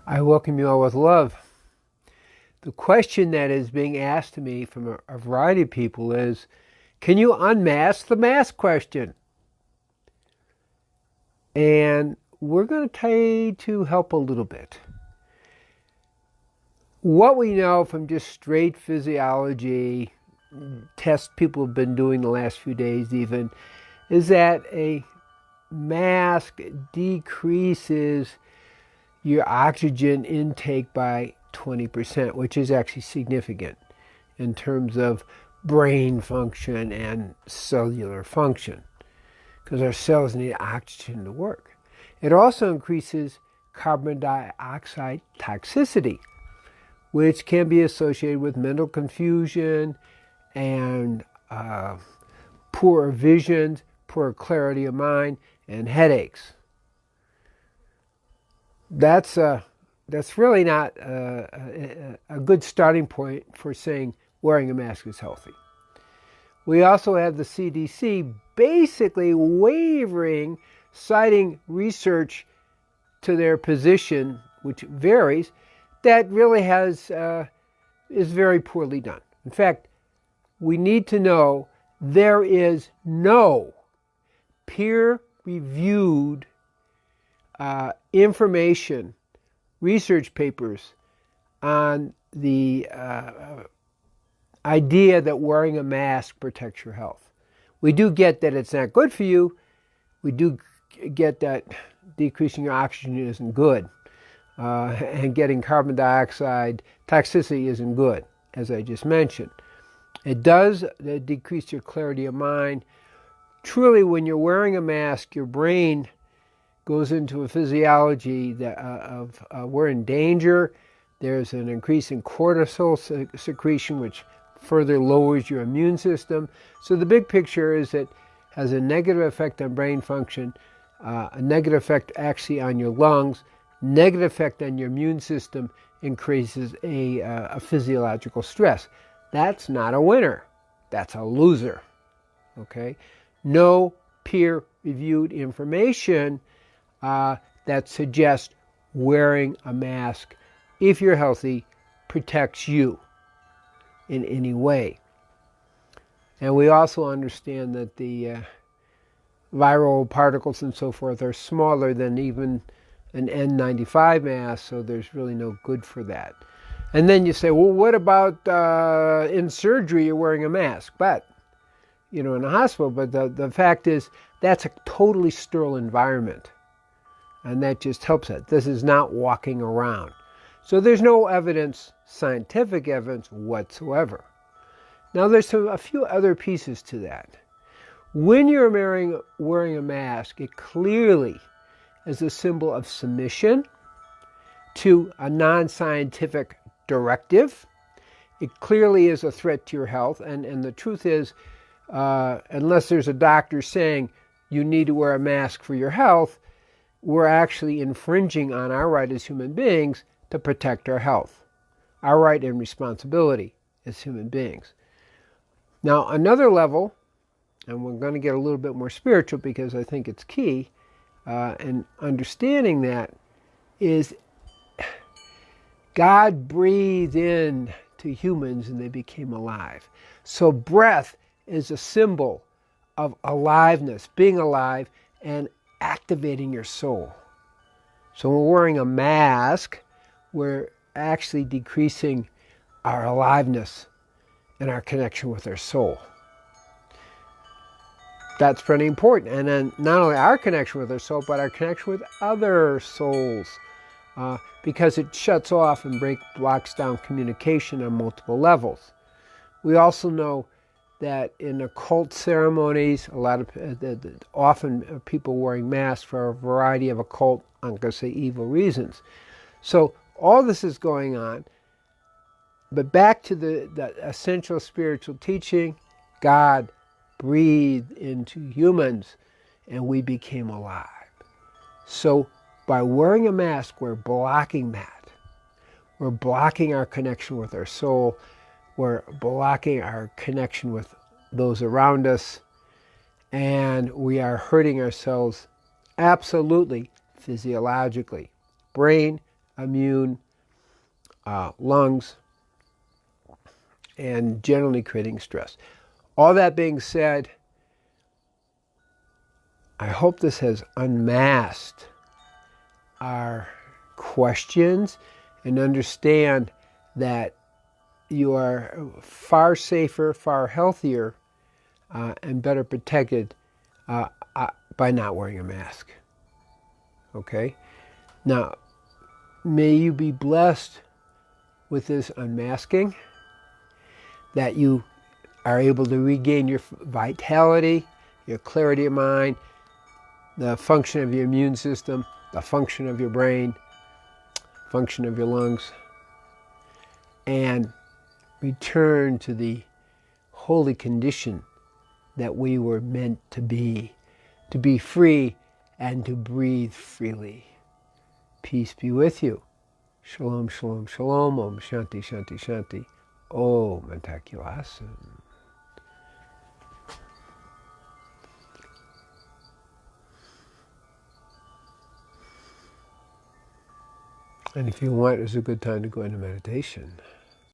I welcome you all with love. The question that is being asked to me from a variety of people is, can you unmask the mask question? And we're going to try to help a little bit. What we know from just straight physiology, tests people have been doing the last few days even, is that a mask decreases your oxygen intake by 20%, which is actually significant in terms of brain function and cellular function, because our cells need oxygen to work. It also increases carbon dioxide toxicity, which can be associated with mental confusion and poor vision, poor clarity of mind, and headaches. That's really not a good starting point for saying wearing a mask is healthy. We also have the CDC basically wavering, citing research to their position, which varies, that really is very poorly done. In fact, we need to know there is no peer-reviewed information, research papers on the idea that wearing a mask protects your health. We do get that it's not good for you. We do get that decreasing your oxygen isn't good. And getting carbon dioxide toxicity isn't good, as I just mentioned. It does decrease your clarity of mind. Truly, when you're wearing a mask, your brain goes into a physiology of we're in danger. There's an increase in cortisol secretion, which further lowers your immune system. So the big picture is it has a negative effect on brain function, a negative effect actually on your lungs, negative effect on your immune system, increases a physiological stress. That's not a winner. That's a loser. Okay? No peer-reviewed information that suggests wearing a mask, if you're healthy, protects you in any way. And we also understand that the viral particles and so forth are smaller than even an N95 mask, so there's really no good for that. And then you say, well, what about in surgery you're wearing a mask? But, in a hospital, but the fact is that's a totally sterile environment. And that just helps it. This is not walking around. So there's no evidence, scientific evidence whatsoever. Now there's a few other pieces to that. When you're wearing a mask, it clearly is a symbol of submission to a non-scientific directive. It clearly is a threat to your health. And the truth is, unless there's a doctor saying you need to wear a mask for your health, we're actually infringing on our right as human beings to protect our health, our right and responsibility as human beings. Now, another level, and we're going to get a little bit more spiritual because I think it's key, and understanding that is God breathed in to humans and they became alive. So breath is a symbol of aliveness, being alive, and activating your soul. So when we're wearing a mask, we're actually decreasing our aliveness and our connection with our soul. That's pretty important. And then not only our connection with our soul, but our connection with other souls, because it shuts off and blocks down communication on multiple levels. We also know that in occult ceremonies, a lot of often people wearing masks for a variety of occult, I'm going to say evil reasons. So all this is going on. But back to the essential spiritual teaching, God breathed into humans and we became alive. So by wearing a mask, we're blocking that. We're blocking our connection with our soul. We're blocking our connection with those around us. And we are hurting ourselves absolutely physiologically. Brain, immune, lungs, and generally creating stress. All that being said, I hope this has unmasked our questions and understand that you are far safer, far healthier, and better protected by not wearing a mask. Okay? Now, may you be blessed with this unmasking, that you are able to regain your vitality, your clarity of mind, the function of your immune system, the function of your brain, function of your lungs, and return to the holy condition that we were meant to be free and to breathe freely. Peace be with you. Shalom, shalom, shalom. Om Shanti, Shanti, Shanti. Om Mantakulasan. And if you want, it's a good time to go into meditation.